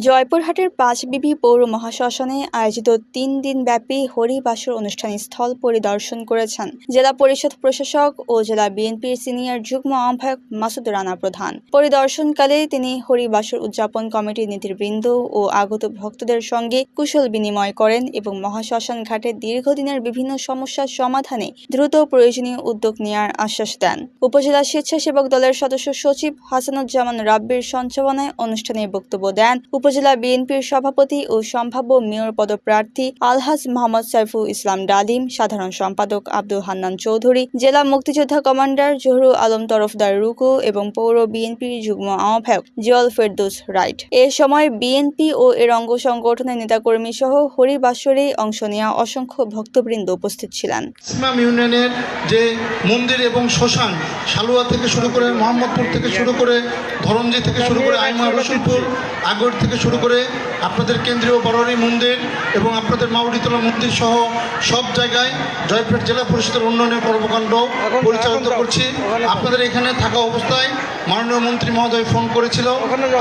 জয়পুরহাটের পাঁচবিবি পৌর মহাশ্মশানে আয়োজিত ৩ দিনব্যাপী হরিবাসর অনুষ্ঠান স্থল পরিদর্শন করেছেন জেলা পরিষদ প্রশাসক ও জেলা বিএনপির সিনিয়র যুগ্ম আহ্বায়ক মাসুদ রানা প্রধান। পরিদর্শনকালে তিনি হরিবাসর উদযাপন কমিটির নেতৃবৃন্দ ও আগত ভক্তদের সঙ্গে কুশল বিনিময় করেন এবং মহাশ্মশান ঘাটে দীর্ঘদিনের বিভিন্ন সমস্যার সমাধানে দ্রুত প্রয়োজনীয় উদ্যোগ নেওয়ার আশ্বাস দেন। উপজেলা স্বেচ্ছাসেবক দলের সদস্য সচিব হাসানুজ্জামান রাব্বির সঞ্চালনায় অনুষ্ঠানে বক্তব্য দেন উপজেলা বিএনপির সভাপতি ও সম্ভাব্য মেয়র পদপ্রার্থী আলহাজ মোহাম্মদ সাইফুল ইসলাম ডালিম, সাধারণ সম্পাদক আব্দুল হান্নান চৌধুরী, জেলা মুক্তিযোদ্ধা কমান্ডার জহুরুল আলম তরফদার রুকু এবং পৌর বিএনপির যুগ্ম আহ্বায়ক জিয়াউল ফেরদৌস রাইট। এ সময় বিএনপি ও এর অঙ্গ সংগঠনের নেতাকর্মী সহ হরিবাসরে অংশ নেওয়া অসংখ্য ভক্তবৃন্দ উপস্থিত ছিলেন। ইউনিয়নের যে মন্দির এবং শ্মশান, সালুয়া থেকে শুরু করে মোহাম্মদপুর থেকে শুরু করে ধরমজি থেকে শুরু করে আইমা রসুলপুর আগর থেকে শুরু করে আপনাদের কেন্দ্রীয় বড়ারি মন্দির এবং আপনাদের মাউরিতলা মন্দির সহ সব জায়গায় জয়পুরহাট জেলা পরিষদের উন্নয়নের কর্মকাণ্ড পরিচালিত করছি। আপনাদের এখানে থাকা অবস্থায় মাননীয় মন্ত্রী মহোদয় ফোন করেছিল।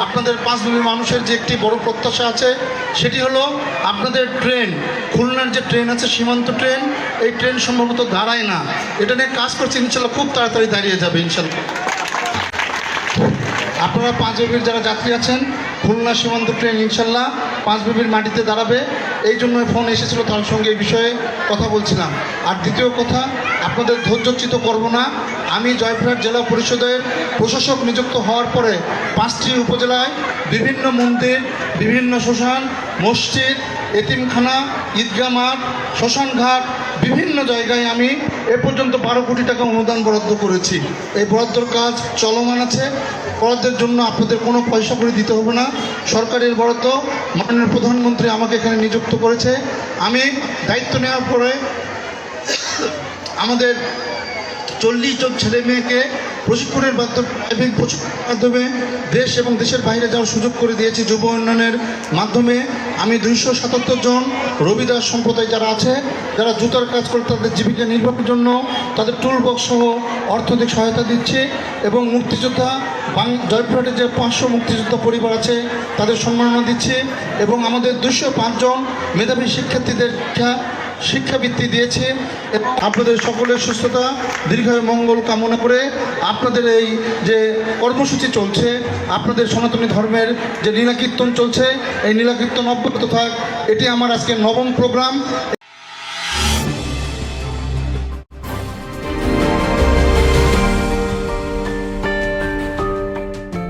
আপনাদের পাঁচবিবি মানুষের যে একটি বড় প্রত্যাশা আছে সেটি হলো আপনাদের ট্রেন, খুলনার যে ট্রেন আছে সীমান্ত ট্রেন, এই ট্রেন সম্ভবত দাঁড়ায় না। এটা নিয়ে কাজ করছি, ইনশাল্লাহ খুব তাড়াতাড়ি দাঁড়িয়ে যাবে ইনশাল্লাহ। আপনারা পাঁচবিবির যারা যাত্রী আছেন, খুলনা সীমান্ত ট্রেন ইনশাল্লাহ পাঁচবিবির মাটিতে দাঁড়াবে, এই জন্য ফোন এসেছিল, তার সঙ্গে এই বিষয়ে কথা বলছিলাম। আর দ্বিতীয় কথা, আপনাদের ধৈর্যচ্যুত করব না। আমি জয়পুরহাট জেলা পরিষদের প্রশাসক নিযুক্ত হওয়ার পরে 5টি উপজেলায় বিভিন্ন মন্দির, বিভিন্ন শ্মশান, মসজিদ, এতিমখানা, ঈদগাহ মাঠ, শ্মশানঘাট বিভিন্ন জায়গায় আমি এ পর্যন্ত 12 কোটি টাকা অনুদান বরাদ্দ করেছি। এই বরাদ্দর কাজ চলমান আছে। বরাদ্দের জন্য আপনাদের কোনো পয়সা করে দিতে হবে না, সরকারের বরাদ্দ। মাননীয় প্রধানমন্ত্রী আমাকে এখানে নিযুক্ত করেছে। আমি দায়িত্ব নেওয়ার পরে আমাদের 40 জন ছেলে মেয়েকে প্রশিক্ষণের মাধ্যমে দেশ এবং দেশের বাইরে যাওয়ার সুযোগ করে দিয়েছি যুব উন্নয়নের মাধ্যমে। আমি 277 জন রবিদাস সম্প্রদায় যারা আছে, যারা জুতার কাজ করে তাদের জীবিকা নির্বাহের জন্য তাদের টুল বক্স সহ অর্থনৈতিক সহায়তা দিচ্ছে এবং মুক্তিযোদ্ধা জয়পুরহাটে যে 500 মুক্তিযোদ্ধা পরিবার আছে তাদের সম্মাননা দিচ্ছে এবং আমাদের 205 জন মেধাবী শিক্ষার্থীদের শিক্ষাবৃত্তি দিয়েছে। আপনাদের সকলের সুস্থতা, দীর্ঘায়ু, মঙ্গল কামনা করে আপনাদের এই যে কর্মসূচি চলছে, আপনাদের সনাতনী ধর্মের যে লীলাকীর্তন চলছে, এই লীলাকীর্তন অব্যাহত থাক। এটি আমার আজকে 9ম প্রোগ্রাম।